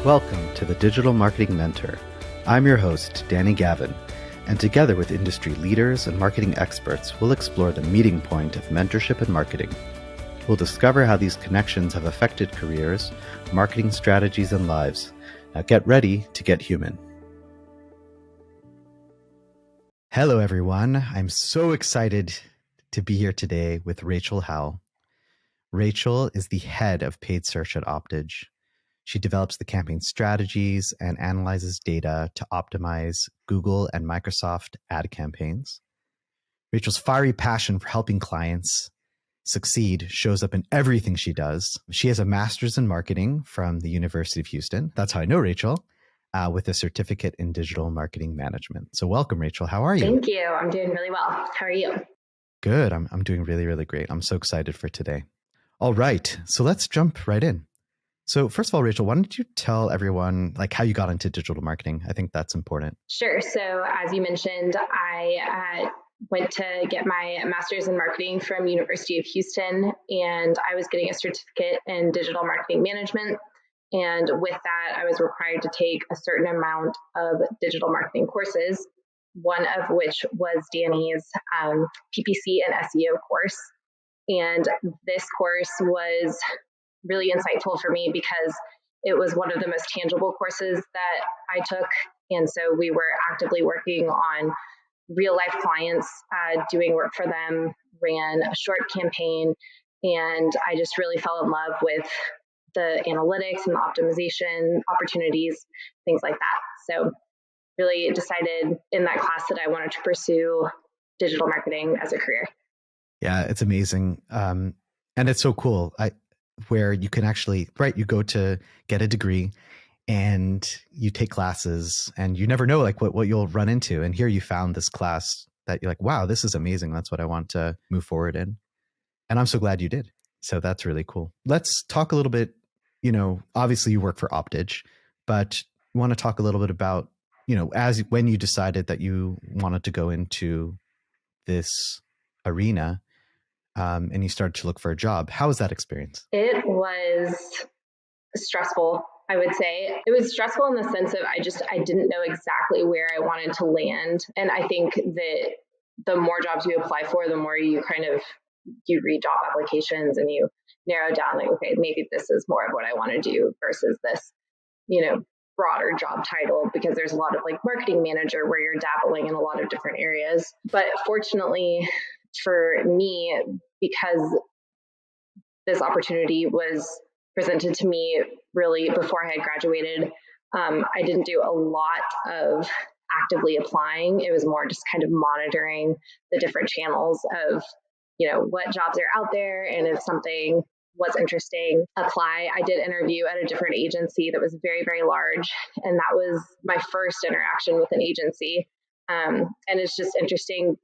Welcome to the Digital Marketing Mentor. I'm your host, Danny Gavin, and together with industry leaders and marketing experts, we'll explore the meeting point of mentorship and marketing. We'll discover how these connections have affected careers, marketing strategies, and lives. Now get ready to get human. Hello, everyone. I'm so excited to be here today with Rachael Howle. Rachael is the head of paid search at Optidge. She develops the campaign strategies and analyzes data to optimize Google and Microsoft ad campaigns. Rachael's fiery passion for helping clients succeed shows up in everything she does. She has a master's in marketing from the University of Houston. That's how I know Rachael, with a certificate in digital marketing management. So welcome, Rachael. How are you? Thank you. I'm doing really well. How are you? Good. I'm doing really, really great. I'm so excited for today. All right. So let's jump right in. So first of all, Rachael, why don't you tell everyone how you got into digital marketing? I think that's important. Sure. So as you mentioned, I went to get my master's in marketing from University of Houston, and I was getting a certificate in digital marketing management. And with that, I was required to take a certain amount of digital marketing courses, one of which was Danny's PPC and SEO course. And this course was really insightful for me because it was one of the most tangible courses that I took. And so we were actively working on real life clients, doing work for them, ran a short campaign, and I just really fell in love with the analytics and the optimization opportunities, things like that. So really decided in that class that I wanted to pursue digital marketing as a career. Yeah, it's amazing. And it's so cool. Where you can actually, you go to get a degree and you take classes and you never know what you'll run into. And here you found this class that you're like, wow, this is amazing. That's what I want to move forward in. And I'm so glad you did. So that's really cool. Let's talk a little bit, obviously you work for Optidge, but you want to talk a little bit about, when you decided that you wanted to go into this arena, and you started to look for a job. How was that experience? It was stressful, I would say. It was stressful in the sense of I didn't know exactly where I wanted to land. And I think that the more jobs you apply for, the more you you read job applications and you narrow down okay, maybe this is more of what I want to do versus this, broader job title, because there's a lot of marketing manager where you're dabbling in a lot of different areas. But fortunately for me, because this opportunity was presented to me really before I had graduated, I didn't do a lot of actively applying. It was more just kind of monitoring the different channels of, what jobs are out there, and if something was interesting, apply. I did interview at a different agency that was very, very large, and that was my first interaction with an agency. And it's just interesting.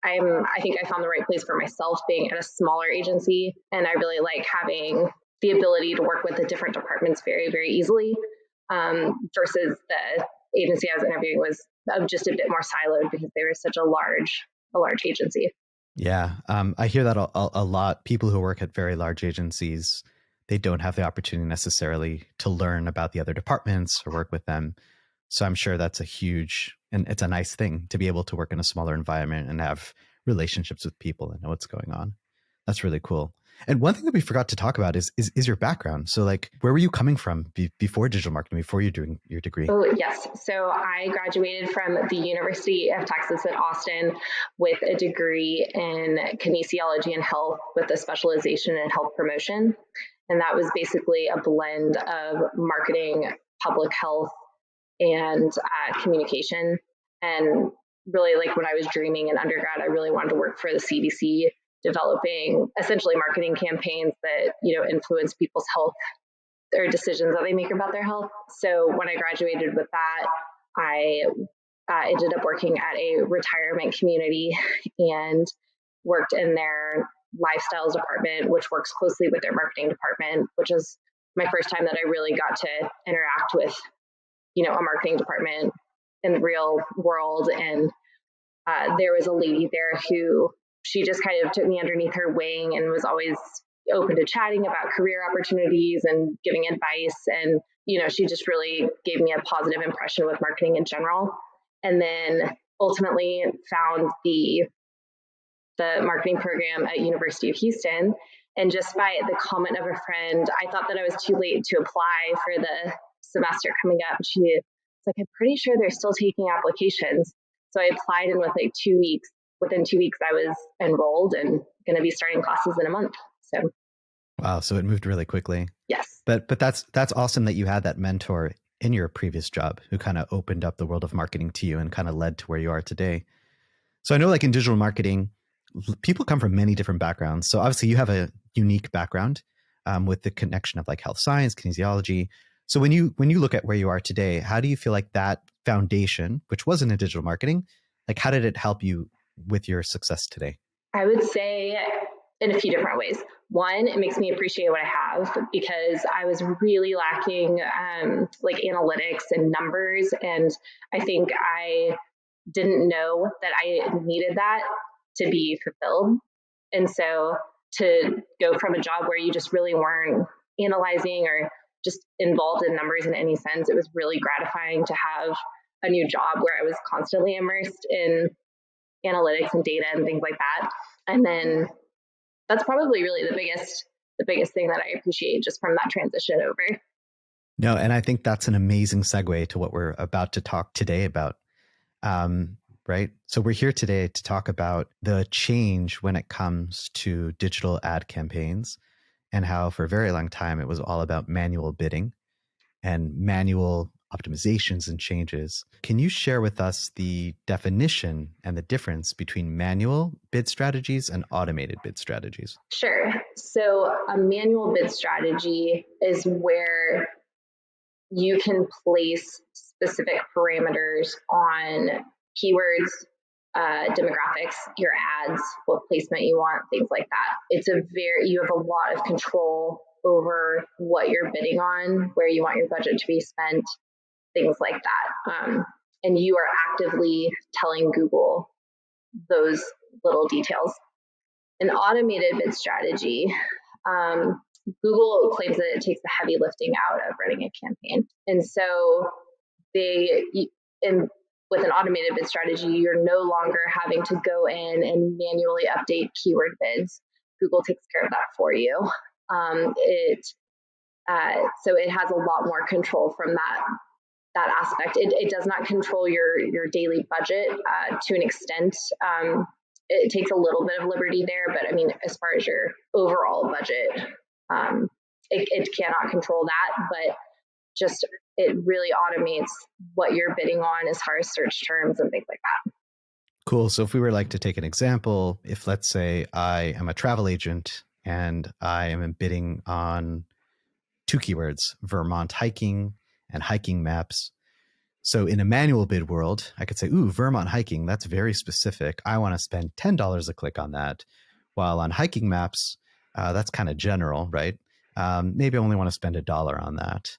I think I found the right place for myself being at a smaller agency, and I really like having the ability to work with the different departments very, very easily, versus the agency I was interviewing was just a bit more siloed because they were such a large agency. Yeah, I hear that a lot. People who work at very large agencies, they don't have the opportunity necessarily to learn about the other departments or work with them. So I'm sure that's and it's a nice thing to be able to work in a smaller environment and have relationships with people and know what's going on. That's really cool. And one thing that we forgot to talk about is your background. So where were you coming from before digital marketing, before you're doing your degree? Oh, yes. So I graduated from the University of Texas at Austin with a degree in kinesiology and health with a specialization in health promotion. And that was basically a blend of marketing, public health, and communication. And really, when I was dreaming in undergrad, I really wanted to work for the CDC, developing essentially marketing campaigns that, influence people's health or decisions that they make about their health. So when I graduated with that, I ended up working at a retirement community and worked in their lifestyles department, which works closely with their marketing department, which is my first time that I really got to interact with, a marketing department in the real world. And there was a lady there who she just kind of took me underneath her wing and was always open to chatting about career opportunities and giving advice. And, she just really gave me a positive impression with marketing in general. And then ultimately found the marketing program at University of Houston. And just by the comment of a friend, I thought that I was too late to apply for the semester coming up. She was like, I'm pretty sure they're still taking applications. So I applied, and within 2 weeks, I was enrolled and going to be starting classes in a month. So wow, so it moved really quickly. yes. But that's awesome that you had that mentor in your previous job who kind of opened up the world of marketing to you and kind of led to where you are today. So I know, like in digital marketing, people come from many different backgrounds. So obviously you have a unique background with the connection of like health science, kinesiology. So when you look at where you are today, how do you feel like that foundation, which wasn't in digital marketing, like how did it help you with your success today? I would say in a few different ways. One, it makes me appreciate what I have, because I was really lacking like analytics and numbers. And I think I didn't know that I needed that to be fulfilled. And so to go from a job where you just really weren't analyzing or just involved in numbers in any sense, it was really gratifying to have a new job where I was constantly immersed in analytics and data and things like that. And then that's probably really the biggest thing that I appreciate just from that transition over. No, and I think that's an amazing segue to what we're about to talk today about. Right? So we're here today to talk about the change when it comes to digital ad campaigns and how for a very long time it was all about manual bidding and manual optimizations and changes. Can you share with us the definition and the difference between manual bid strategies and automated bid strategies? Sure. So a manual bid strategy is where you can place specific parameters on keywords, demographics, your ads, what placement you want, things like that. You have a lot of control over what you're bidding on, where you want your budget to be spent, things like that. And you are actively telling Google those little details. An automated bid strategy, Google claims that it takes the heavy lifting out of running a campaign. And so with an automated bid strategy, you're no longer having to go in and manually update keyword bids. Google takes care of that for you. So it has a lot more control from that aspect. It does not control your daily budget to an extent. It takes a little bit of liberty there, but I mean, as far as your overall budget, it cannot control that, but just it really automates what you're bidding on as far as search terms and things like that. Cool. So if we were like to take an example, if let's say I am a travel agent and I am bidding on two keywords, Vermont hiking and hiking maps. So in a manual bid world, I could say, ooh, Vermont hiking, that's very specific. I want to spend $10 a click on that. While on hiking maps, that's kind of general, right? Maybe I only want to spend $1 on that.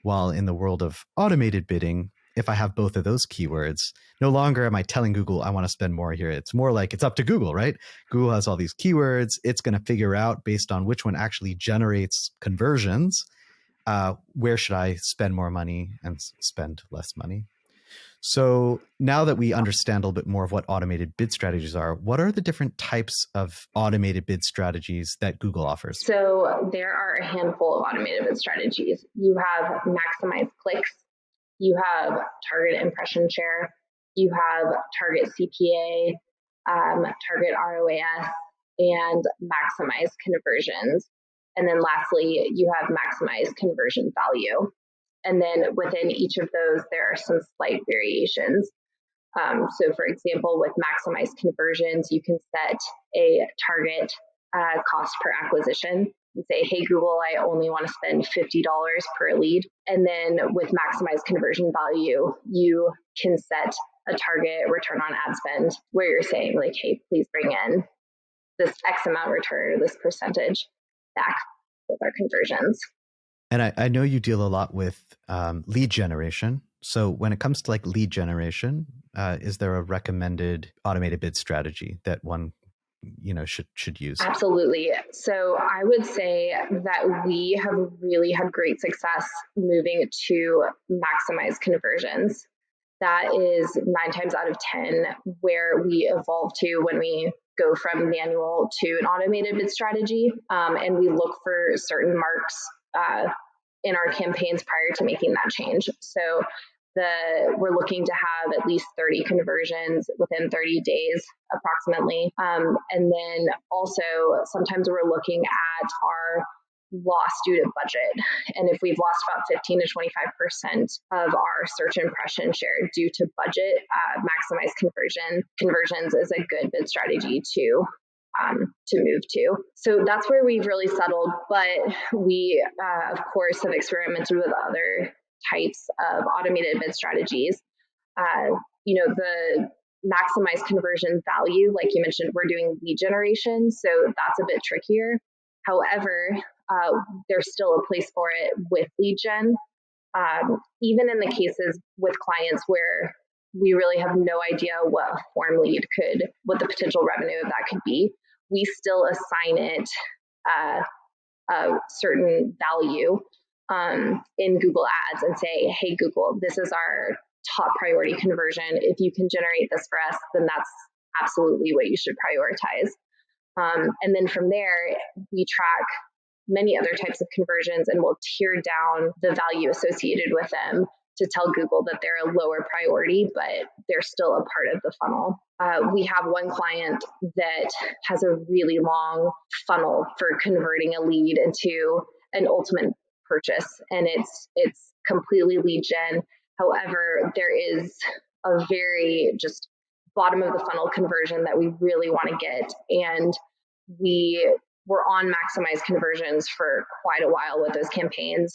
While in the world of automated bidding, if I have both of those keywords, no longer am I telling Google I want to spend more here. It's more like it's up to Google, right? Google has all these keywords. It's going to figure out based on which one actually generates conversions, where should I spend more money and spend less money. So now that we understand a little bit more of what automated bid strategies are, what are the different types of automated bid strategies that Google offers? So there are a handful of automated bid strategies. You have maximize clicks, you have target impression share, you have target CPA, target ROAS, and maximize conversions. And then lastly, you have maximize conversion value. And then within each of those, there are some slight variations. So for example, with maximize conversions, you can set a target cost per acquisition and say, hey, Google, I only want to spend $50 per lead. And then with maximize conversion value, you can set a target return on ad spend where you're saying like, hey, please bring in this X amount return or this percentage back with our conversions. And I know you deal a lot with lead generation. So when it comes to like lead generation, is there a recommended automated bid strategy that one should use? Absolutely. So I would say that we have really had great success moving to maximize conversions. That is 9 times out of 10 where we evolve to when we go from manual to an automated bid strategy. And we look for certain marks in our campaigns prior to making that change. So we're looking to have at least 30 conversions within 30 days approximately. And then also sometimes we're looking at our loss due to budget. And if we've lost about 15 to 25% of our search impression share due to budget, maximize conversions is a good bid strategy to move to. So that's where we've really settled. But we, of course, have experimented with other types of automated bid strategies. The maximize conversion value, like you mentioned, we're doing lead generation, so that's a bit trickier. However, there's still a place for it with lead gen. Even in the cases with clients where we really have no idea what the potential revenue of that could be, we still assign it a certain value in Google Ads and say, hey, Google, this is our top priority conversion. If you can generate this for us, then that's absolutely what you should prioritize. And then from there, we track many other types of conversions and we'll tier down the value associated with them to tell Google that they're a lower priority, but they're still a part of the funnel. We have one client that has a really long funnel for converting a lead into an ultimate purchase, and it's completely lead gen. However, there is a very just bottom of the funnel conversion that we really want to get, and we were on maximize conversions for quite a while with those campaigns.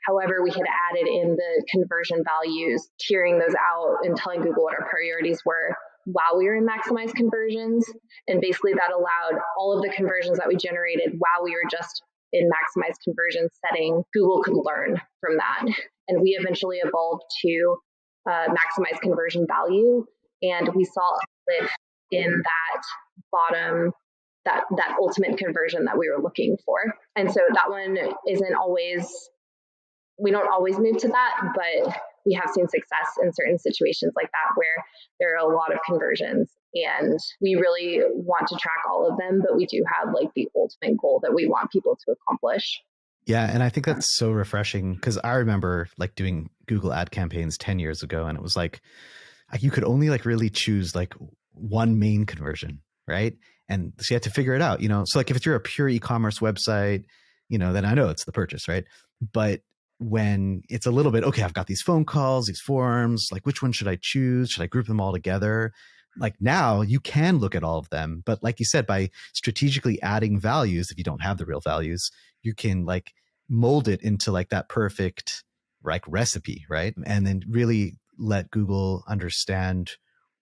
However, we had added in the conversion values, tiering those out and telling Google what our priorities were while we were in maximize conversions. And basically that allowed all of the conversions that we generated while we were just in maximize conversion setting, Google could learn from that. And we eventually evolved to maximize conversion value. And we saw a lift in that bottom, that ultimate conversion that we were looking for. And so that one isn't always, we don't always move to that, but we have seen success in certain situations like that where there are a lot of conversions, and we really want to track all of them, but we do have like the ultimate goal that we want people to accomplish. Yeah. And I think that's so refreshing because I remember like doing Google ad campaigns 10 years ago, and it was like you could only like really choose like one main conversion, right? And so you had to figure it out, so like if you're a pure e-commerce website, then I know it's the purchase, right? But when it's a little bit, okay, I've got these phone calls, these forms, like which one should I choose? Should I group them all together? Like now you can look at all of them, but like you said, by strategically adding values, if you don't have the real values, you can like mold it into like that perfect like recipe, right? And then really let Google understand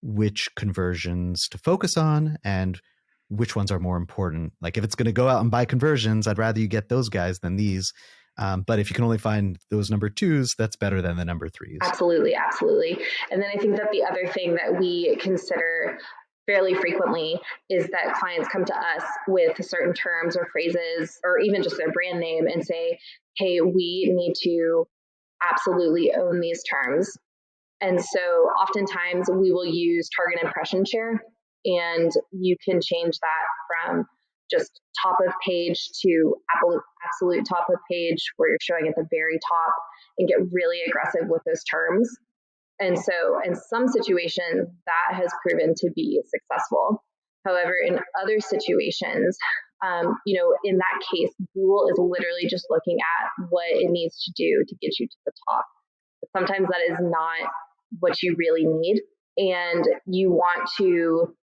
which conversions to focus on and which ones are more important. Like if it's going to go out and buy conversions, I'd rather you get those guys than these. But if you can only find those number twos, that's better than the number threes. Absolutely, absolutely. And then I think that the other thing that we consider fairly frequently is that clients come to us with certain terms or phrases or even just their brand name and say, hey, we need to absolutely own these terms. And so oftentimes we will use target impression share, and you can change that from just top of page to absolute top of page where you're showing at the very top and get really aggressive with those terms. And so in some situations that has proven to be successful. However, in other situations, in that case, Google is literally just looking at what it needs to do to get you to the top. But sometimes that is not what you really need. And you want to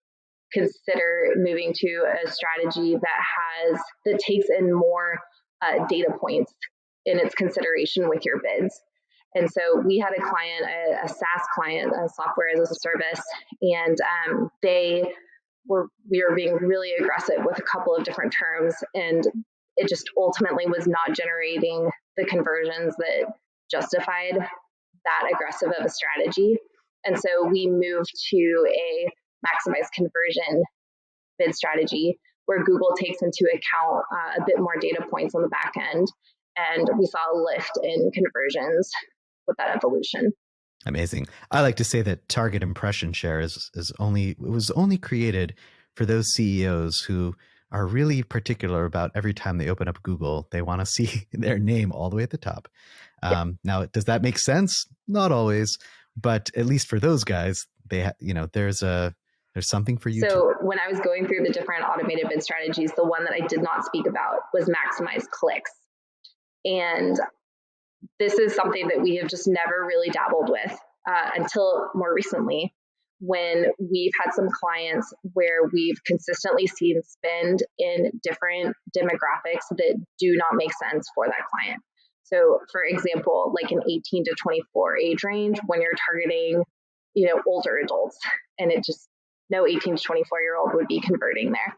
consider moving to a strategy that takes in more data points in its consideration with your bids. And so we had a client, a SaaS client, a software as a service, and we were being really aggressive with a couple of different terms, and it just ultimately was not generating the conversions that justified that aggressive of a strategy. And so we moved to a maximize conversion bid strategy, where Google takes into account a bit more data points on the back end. And we saw a lift in conversions with that evolution. Amazing. I like to say that target impression share was only created for those CEOs who are really particular about every time they open up Google, they want to see their name all the way at the top. Now, does that make sense? Not always, but at least for those guys, there's something for you too. So when I was going through the different automated bid strategies, the one that I did not speak about was maximize clicks. And this is something that we have just never really dabbled with until more recently, when we've had some clients where we've consistently seen spend in different demographics that do not make sense for that client. So for example, like an 18 to 24 age range, when you're targeting, older adults, and it just, no 18 to 24-year-old would be converting there.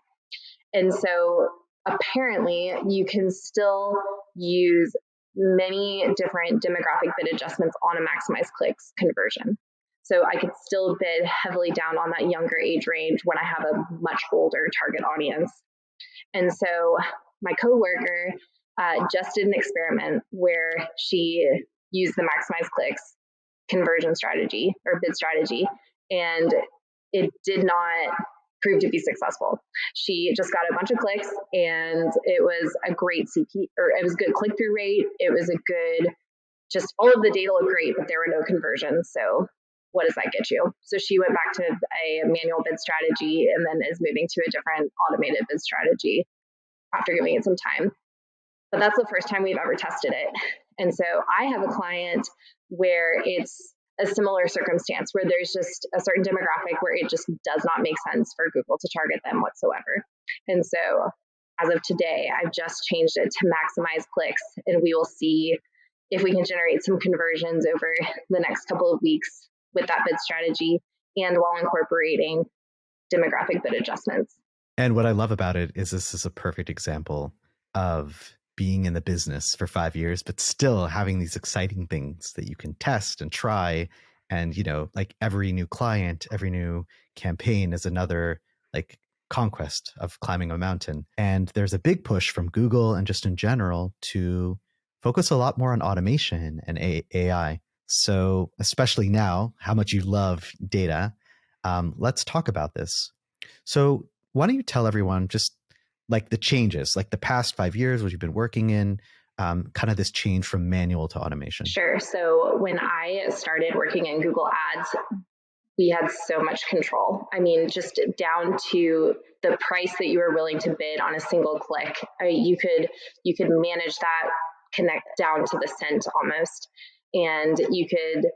And so apparently you can still use many different demographic bid adjustments on a maximize clicks conversion. So I could still bid heavily down on that younger age range when I have a much older target audience. And so my coworker just did an experiment where she used the maximize clicks conversion strategy or bid strategy, and it did not prove to be successful. She just got a bunch of clicks, and it was a great it was good click-through rate. It was a good, just all of the data looked great, but there were no conversions. So what does that get you? So she went back to a manual bid strategy and then is moving to a different automated bid strategy after giving it some time. But that's the first time we've ever tested it. And so I have a client where it's a similar circumstance where there's just a certain demographic where it just does not make sense for Google to target them whatsoever. And so as of today, I've just changed it to maximize clicks, and we will see if we can generate some conversions over the next couple of weeks with that bid strategy and while incorporating demographic bid adjustments. And what I love about it is this is a perfect example of being in the business for 5 years, but still having these exciting things that you can test and try. And, like every new client, every new campaign is another like conquest of climbing a mountain. And there's a big push from Google and just in general to focus a lot more on automation and AI. So especially now, how much you love data. Let's talk about this. So why don't you tell everyone just like the changes, like the past 5 years, what you've been working in, kind of this change from manual to automation? Sure. So when I started working in Google Ads, we had so much control. I mean, just down to the price that you were willing to bid on a single click. You could manage that, connect down to the cent almost, and you could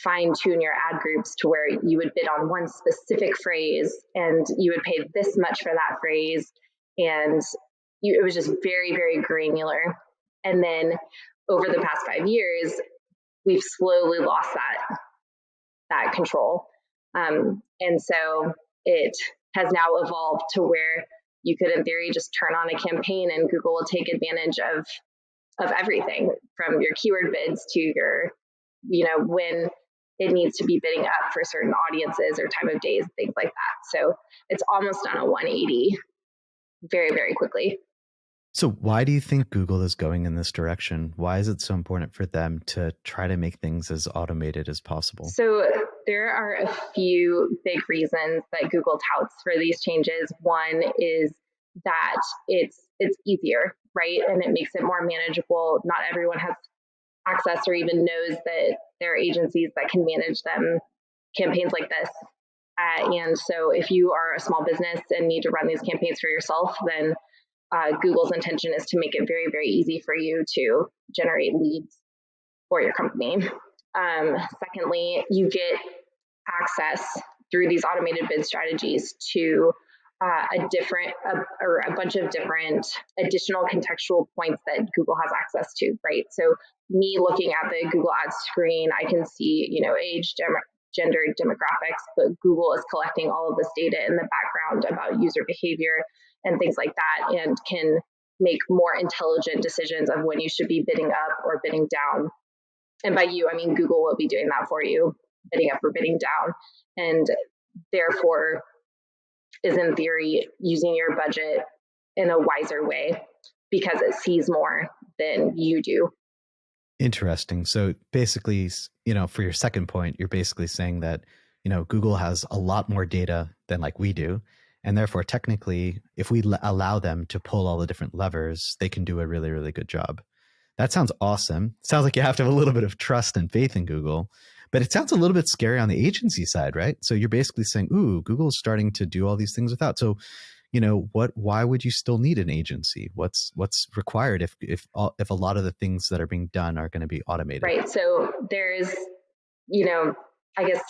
fine tune your ad groups to where you would bid on one specific phrase and you would pay this much for that phrase. And it was just very, very granular. And then over the past 5 years, we've slowly lost that control. And so it has now evolved to where you could, in theory, just turn on a campaign and Google will take advantage of everything from your keyword bids to your, when it needs to be bidding up for certain audiences or time of days, things like that. So it's almost on a 180 very, very quickly. So why do you think Google is going in this direction? Why is it so important for them to try to make things as automated as possible? So there are a few big reasons that Google touts for these changes. One is that it's easier, right? And it makes it more manageable. Not everyone has access or even knows that there are agencies that can manage them, campaigns like this. And so if you are a small business and need to run these campaigns for yourself, then Google's intention is to make it very, very easy for you to generate leads for your company. Secondly, you get access through these automated bid strategies to a bunch of different additional contextual points that Google has access to, right? So me looking at the Google Ads screen, I can see, age, gender, demographics, but Google is collecting all of this data in the background about user behavior and things like that, and can make more intelligent decisions of when you should be bidding up or bidding down. And by you, I mean Google will be doing that for you, bidding up or bidding down. And therefore, is in theory using your budget in a wiser way because it sees more than you do. Interesting. So basically, for your second point, you're basically saying that, Google has a lot more data than like we do. And therefore, technically, if we allow them to pull all the different levers, they can do a really, really good job. That sounds awesome. Sounds like you have to have a little bit of trust and faith in Google, but it sounds a little bit scary on the agency side, right? So you're basically saying, ooh, Google's starting to do all these things without. So, why would you still need an agency? What's required if a lot of the things that are being done are going to be automated? Right. So there's, I guess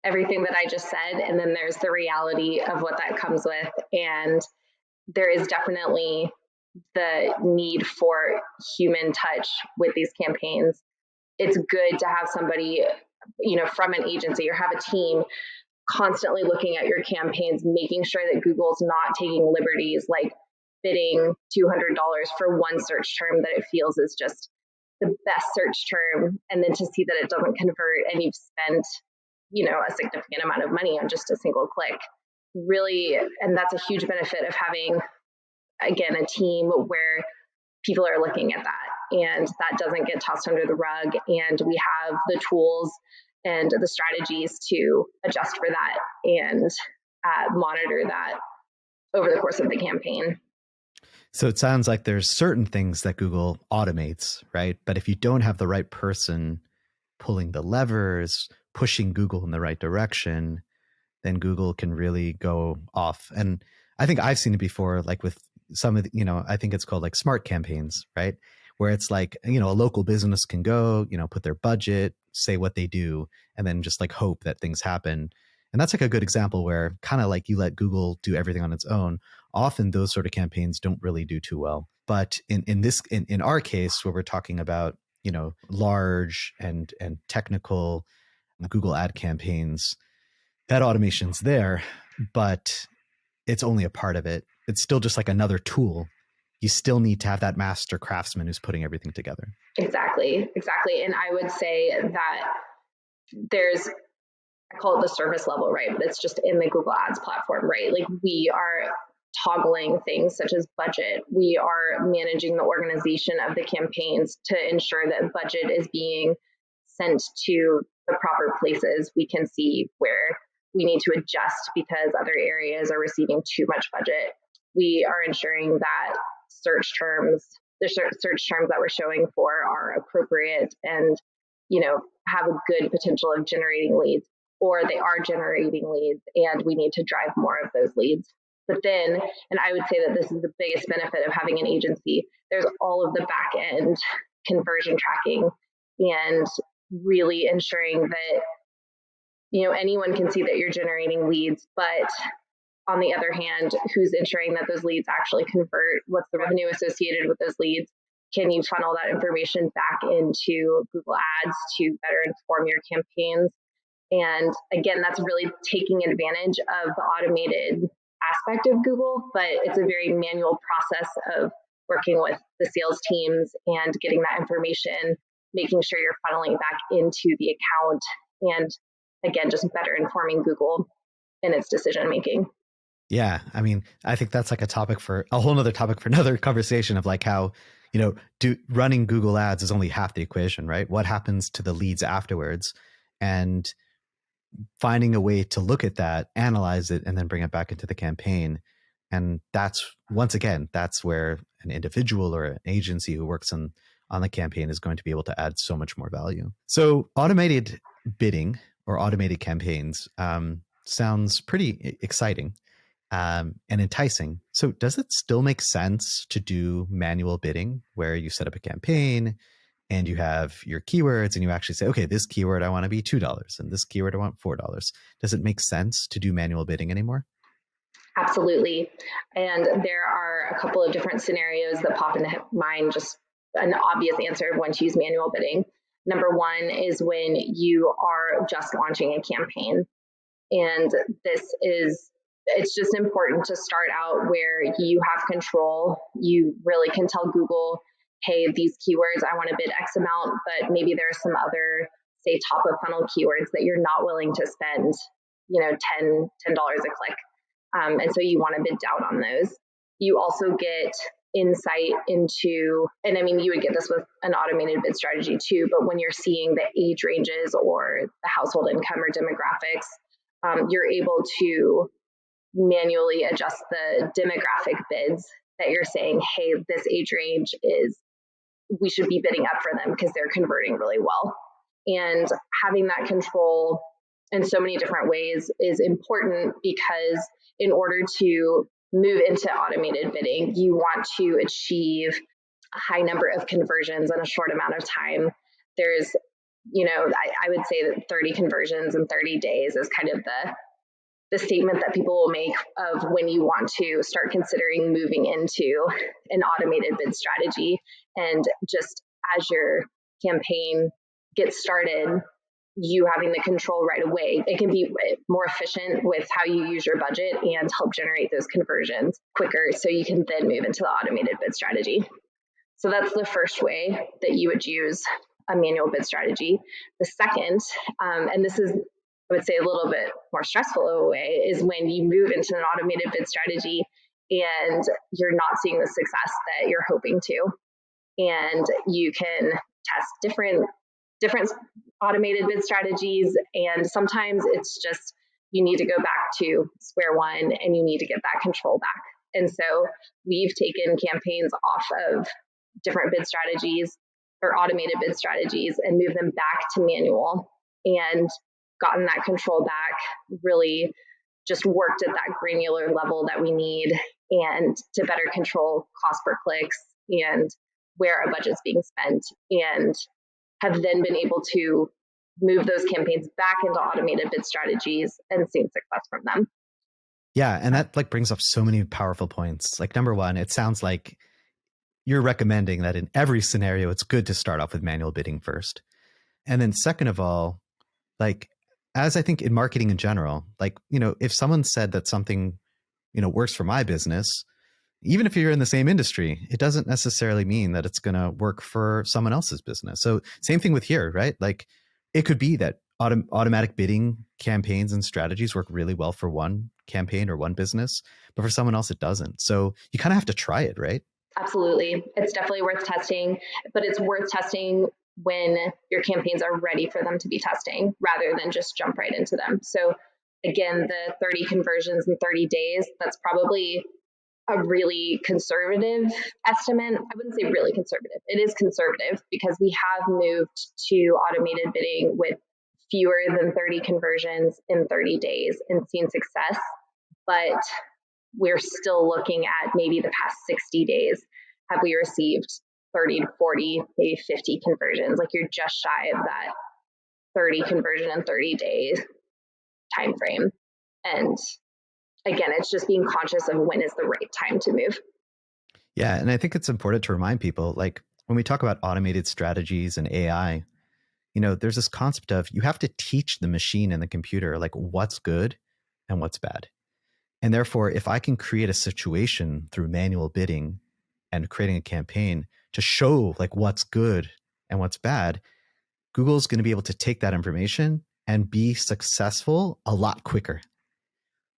everything that I just said, and then there's the reality of what that comes with. And there is definitely the need for human touch with these campaigns. It's good to have somebody, from an agency or have a team constantly looking at your campaigns, making sure that Google's not taking liberties like bidding $200 for one search term that it feels is just the best search term, and then to see that it doesn't convert and you've spent, a significant amount of money on just a single click. Really, and that's a huge benefit of having, again, a team where people are looking at that and that doesn't get tossed under the rug, and we have the tools and the strategies to adjust for that and monitor that over the course of the campaign. So it sounds like there's certain things that Google automates, right? But if you don't have the right person pulling the levers, pushing Google in the right direction, then Google can really go off. And I think I've seen it before, like with some of the, I think it's called like smart campaigns, right? Where it's like, a local business can go, put their budget, say what they do, and then just like hope that things happen. And that's like a good example where kind of like you let Google do everything on its own. Often those sort of campaigns don't really do too well. But in our case, where we're talking about, large and technical Google ad campaigns, that automation's there, but it's only a part of it. It's still just like another tool. You still need to have that master craftsman who's putting everything together. Exactly. And I would say that I call it the service level, right? But it's just in the Google Ads platform, right? Like we are toggling things such as budget. We are managing the organization of the campaigns to ensure that budget is being sent to the proper places. We can see where we need to adjust because other areas are receiving too much budget. We are ensuring that the search terms that we're showing for are appropriate and, have a good potential of generating leads, or they are generating leads and we need to drive more of those leads. But then, and I would say that this is the biggest benefit of having an agency, there's all of the back end conversion tracking and really ensuring that, anyone can see that you're generating leads, but on the other hand, who's ensuring that those leads actually convert? What's the revenue associated with those leads? Can you funnel that information back into Google Ads to better inform your campaigns? And again, that's really taking advantage of the automated aspect of Google, but it's a very manual process of working with the sales teams and getting that information, making sure you're funneling back into the account, and again, just better informing Google in its decision making. Yeah. I mean, I think that's like a whole nother topic for another conversation of like how, running Google ads is only half the equation, right? What happens to the leads afterwards, and finding a way to look at that, analyze it, and then bring it back into the campaign. And that's, once again, that's where an individual or an agency who works on the campaign is going to be able to add so much more value. So automated bidding or automated campaigns sounds pretty exciting and enticing. So does it still make sense to do manual bidding where you set up a campaign and you have your keywords and you actually say, okay, this keyword I want to be $2 and this keyword I want $4? Does it make sense to do manual bidding anymore? Absolutely. And there are a couple of different scenarios that pop into mind, just an obvious answer of when to use manual bidding. Number one is when you are just launching a campaign. And it's just important to start out where you have control. You really can tell Google, hey, these keywords, I want to bid X amount, but maybe there are some other, say, top of funnel keywords that you're not willing to spend, $10 a click. And so you want to bid down on those. You also get insight into, and I mean, you would get this with an automated bid strategy too, but when you're seeing the age ranges or the household income or demographics, you're able to manually adjust the demographic bids that you're saying, hey, this age range is, we should be bidding up for them because they're converting really well. And having that control in so many different ways is important because in order to move into automated bidding, you want to achieve a high number of conversions in a short amount of time. There's, I would say that 30 conversions in 30 days is kind of the statement that people will make of when you want to start considering moving into an automated bid strategy. And just as your campaign gets started, you having the control right away, it can be more efficient with how you use your budget and help generate those conversions quicker so you can then move into the automated bid strategy. So that's the first way that you would use a manual bid strategy. The second, and this is, I would say, a little bit more stressful of a way, is when you move into an automated bid strategy and you're not seeing the success that you're hoping to. And you can test different automated bid strategies. And sometimes it's just, you need to go back to square one and you need to get that control back. And so we've taken campaigns off of different bid strategies or automated bid strategies and moved them back to manual and gotten that control back, really just worked at that granular level that we need and to better control cost per clicks and where our budget's being spent, and have then been able to move those campaigns back into automated bid strategies and seen success from them. Yeah. And that brings up so many powerful points. Number one, it sounds like you're recommending that in every scenario, it's good to start off with manual bidding first. And then second of all, as I think in marketing in general, if someone said that something, works for my business, even if you're in the same industry, it doesn't necessarily mean that it's going to work for someone else's business. So same thing with here, right? It could be that automatic bidding campaigns and strategies work really well for one campaign or one business, but for someone else, it doesn't. So you kind of have to try it, right? Absolutely. It's definitely worth testing, but it's worth testing when your campaigns are ready for them to be testing rather than just jump right into them. So again, the 30 conversions in 30 days, that's probably a really conservative estimate. I wouldn't say really conservative. It is conservative because we have moved to automated bidding with fewer than 30 conversions in 30 days and seen success. But we're still looking at maybe the past 60 days. Have we received 30 to 40, maybe 50 conversions? You're just shy of that 30 conversion in 30 days time frame. And again, it's just being conscious of when is the right time to move. Yeah. And I think it's important to remind people, when we talk about automated strategies and AI, there's this concept of you have to teach the machine and the computer, what's good and what's bad. And therefore, if I can create a situation through manual bidding and creating a campaign to show what's good and what's bad, Google's going to be able to take that information and be successful a lot quicker.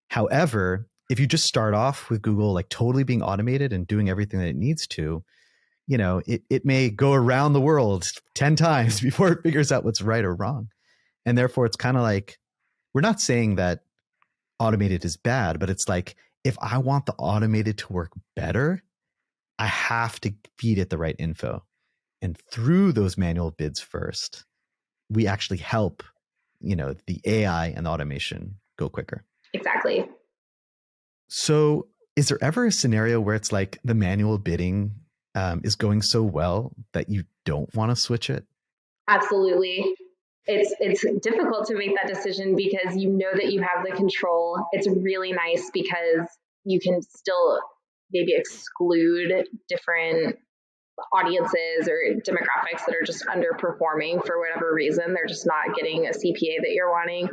However, if you just start off with Google totally being automated and doing everything that it needs to, it may go around the world 10 times before it figures out what's right or wrong. And therefore, it's kind of we're not saying that automated is bad, but it's if I want the automated to work better, I have to feed it the right info. And through those manual bids first, we actually help, the AI and the automation go quicker. Exactly. So is there ever a scenario where it's the manual bidding is going so well that you don't want to switch it? Absolutely. It's difficult to make that decision because you know that you have the control. It's really nice because you can still maybe exclude different audiences or demographics that are just underperforming for whatever reason. They're just not getting a CPA that you're wanting.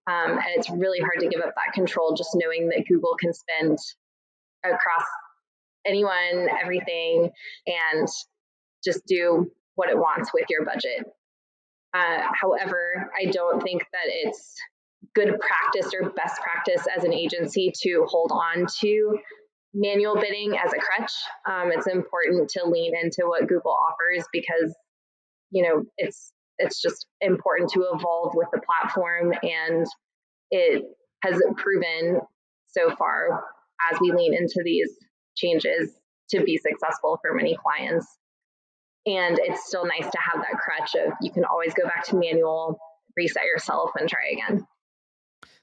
And it's really hard to give up that control, just knowing that Google can spend across anyone, everything, and just do what it wants with your budget. However, I don't think that it's good practice or best practice as an agency to hold on to manual bidding as a crutch. It's important to lean into what Google offers because, it's just important to evolve with the platform, and it has proven so far as we lean into these changes to be successful for many clients. And it's still nice to have that crutch of you can always go back to manual, reset yourself, and try again.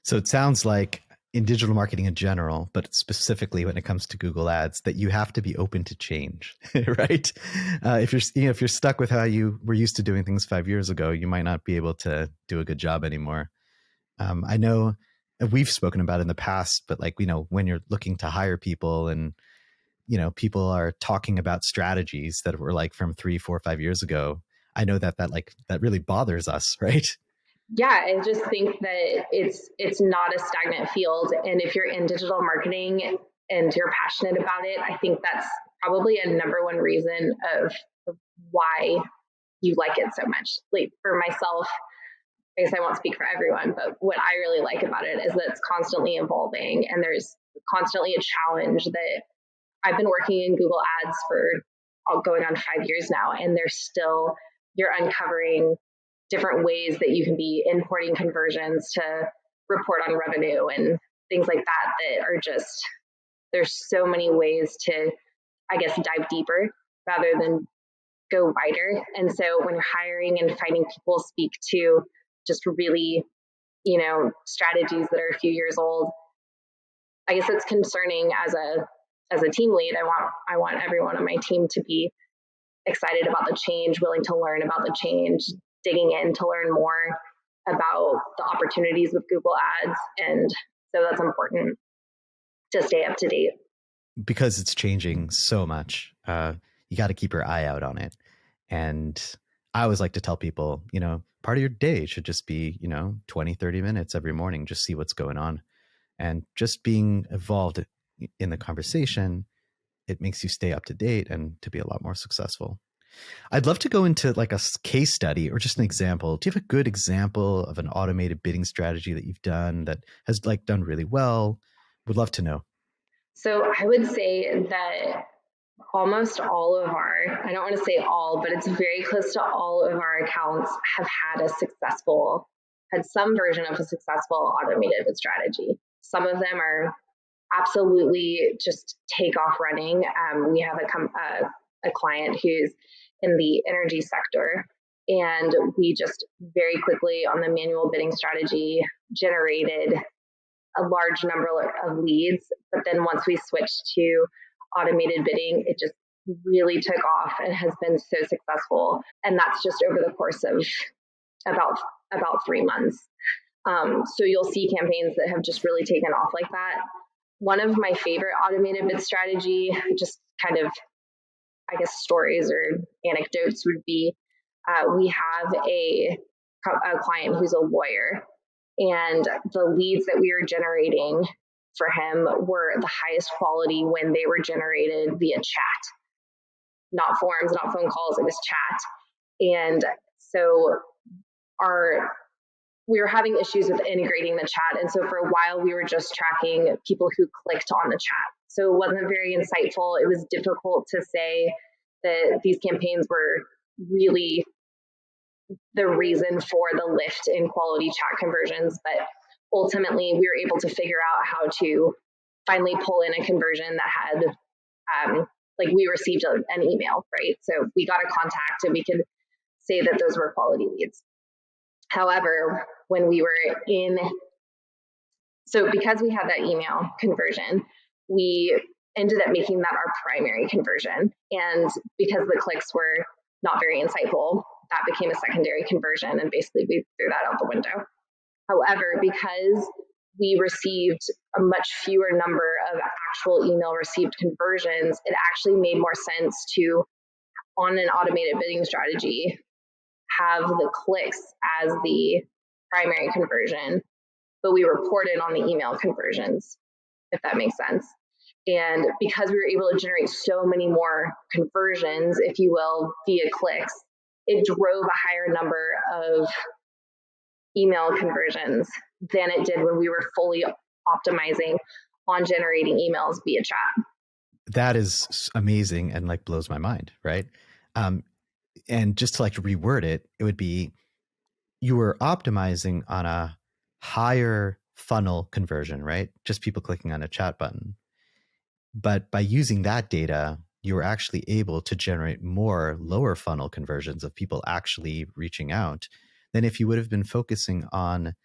So it sounds like in digital marketing in general, but specifically when it comes to Google Ads, that you have to be open to change, right? If you're stuck with how you were used to doing things 5 years ago, you might not be able to do a good job anymore. I know we've spoken about it in the past, but when you're looking to hire people and people are talking about strategies that were like from 3, 4, 5 years ago, I know that really bothers us, right? Yeah, I just think that it's not a stagnant field, and if you're in digital marketing and you're passionate about it, I think that's probably a number one reason of why you like it so much. Like for myself, I guess I won't speak for everyone, but what I really like about it is that it's constantly evolving, and there's constantly a challenge. That I've been working in Google Ads for going on 5 years now, and you're uncovering different ways that you can be importing conversions to report on revenue and things like that are just, there's so many ways to, I guess, dive deeper rather than go wider. And so when you're hiring and finding people speak to just really, strategies that are a few years old, I guess it's concerning as a team lead. I want everyone on my team to be excited about the change, willing to learn about the change, digging in to learn more about the opportunities with Google Ads. And so that's important to stay up to date. Because it's changing so much. You got to keep your eye out on it. And I always like to tell people, part of your day should just be, 20, 30 minutes every morning, just see what's going on. And just being involved in the conversation, it makes you stay up to date and to be a lot more successful. I'd love to go into like a case study or just an example. Do you have a good example of an automated bidding strategy that you've done that has done really well? Would love to know. So I would say that almost all of I don't want to say all, but it's very close to all of our accounts have had some version of a successful automated bid strategy. Some of them are absolutely just take off running. We have a client who's in the energy sector, and we just very quickly on the manual bidding strategy generated a large number of leads. But then once we switched to automated bidding, it just really took off and has been so successful. And that's just over the course of about 3 months. So you'll see campaigns that have just really taken off like that. One of my favorite automated bid strategy, just kind of, I guess, stories or anecdotes would be, we have a client who's a lawyer, and the leads that we were generating for him were the highest quality when they were generated via chat, not forums, not phone calls, it was chat. And so we were having issues with integrating the chat. And so for a while, we were just tracking people who clicked on the chat. So it wasn't very insightful. It was difficult to say that these campaigns were really the reason for the lift in quality chat conversions. But ultimately, we were able to figure out how to finally pull in a conversion that had, we received an email, right? So we got a contact and we could say that those were quality leads. However, when we were because we had that email conversion, we ended up making that our primary conversion. And because the clicks were not very insightful, that became a secondary conversion. And basically we threw that out the window. However, because we received a much fewer number of actual email received conversions, it actually made more sense to, on an automated bidding strategy, have the clicks as the primary conversion, but we reported on the email conversions, if that makes sense. And because we were able to generate so many more conversions, if you will, via clicks, it drove a higher number of email conversions than it did when we were fully optimizing on generating emails via chat. That is amazing and like blows my mind, right? And just to like reword it, it would be you were optimizing on a higher funnel conversion, right? Just people clicking on a chat button. But by using that data, you were actually able to generate more lower funnel conversions of people actually reaching out than if you would have been focusing on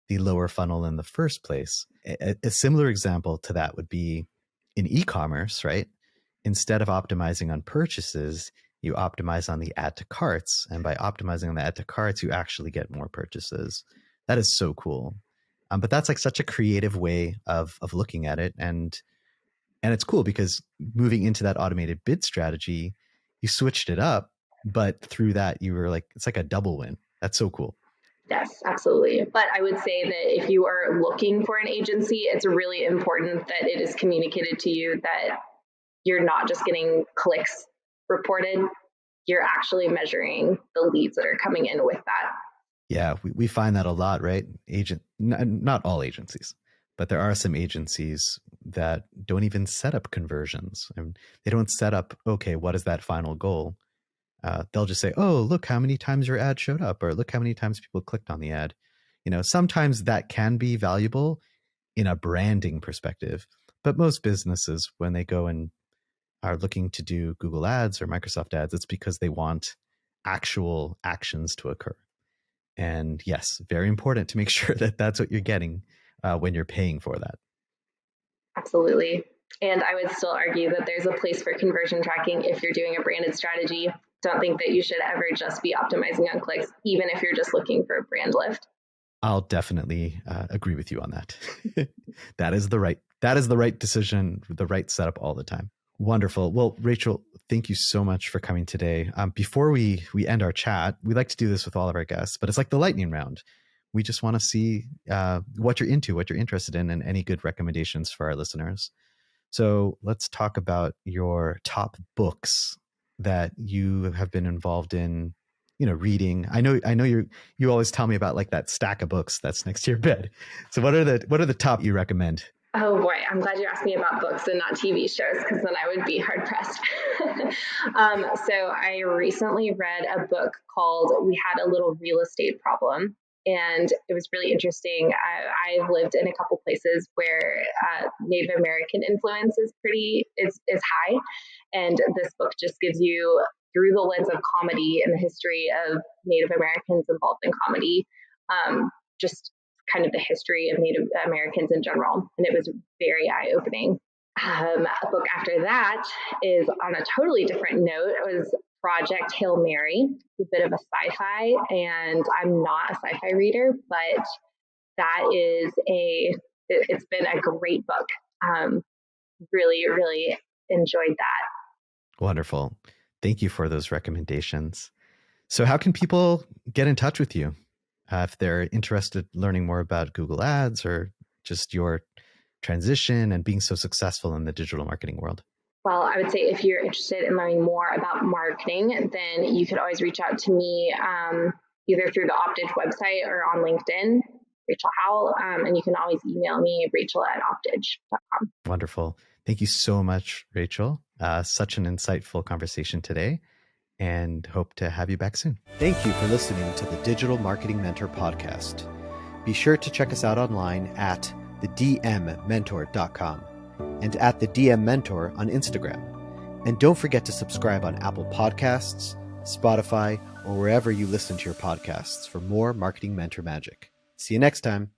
the lower funnel in the first place. A similar example to that would be in e-commerce, right? Instead of optimizing on purchases, you optimize on the add to carts. And by optimizing on the add to carts, you actually get more purchases. That is so cool. But that's like such a creative way of looking at it. And it's cool because moving into that automated bid strategy, you switched it up, but through that you were like, it's like a double win. That's so cool. Yes, absolutely. But I would say that if you are looking for an agency, it's really important that it is communicated to you that you're not just getting clicks reported, you're actually measuring the leads that are coming in with that. Yeah, we find that a lot, right? Not all agencies, but there are some agencies that don't even set up conversions. And they don't set up, okay, what is that final goal? They'll just say, oh, look how many times your ad showed up, or look how many times people clicked on the ad. Sometimes that can be valuable in a branding perspective, but most businesses, when they go and are looking to do Google ads or Microsoft ads, it's because they want actual actions to occur. And yes, very important to make sure that that's what you're getting when you're paying for that. Absolutely. And I would still argue that there's a place for conversion tracking if you're doing a branded strategy. Don't think that you should ever just be optimizing on clicks, even if you're just looking for a brand lift. I'll definitely agree with you on that. That is the right decision, the right setup all the time. Wonderful. Well, Rachael, thank you so much for coming today. Before we end our chat, we like to do this with all of our guests, but it's like the lightning round. We just want to see what you're into, what you're interested in, and any good recommendations for our listeners. So let's talk about your top books that you have been involved in, reading. I know you always tell me about like that stack of books that's next to your bed. So what are the top you recommend? Oh boy, I'm glad you asked me about books and not TV shows, because then I would be hard pressed. So I recently read a book called We Had a Little Real Estate Problem. And it was really interesting. I've lived in a couple places where Native American influence is high. And this book just gives you, through the lens of comedy and the history of Native Americans involved in comedy, just kind of the history of Native Americans in general. And it was very eye-opening. A book after that is on a totally different note. It was Project Hail Mary. It's a bit of a sci-fi, and I'm not a sci-fi reader, but it's been a great book. Really, really enjoyed that. Wonderful. Thank you for those recommendations. So how can people get in touch with you if they're interested in learning more about Google Ads or just your transition and being so successful in the digital marketing world? Well, I would say if you're interested in learning more about marketing, then you could always reach out to me either through the Optidge website or on LinkedIn, Rachael Howle, and you can always email me, Rachael@optidge.com. Wonderful. Thank you so much, Rachael. Such an insightful conversation today, and hope to have you back soon. Thank you for listening to the Digital Marketing Mentor podcast. Be sure to check us out online at thedmmentor.com and at the DM Mentor on Instagram. And don't forget to subscribe on Apple Podcasts, Spotify, or wherever you listen to your podcasts for more marketing mentor magic. See you next time.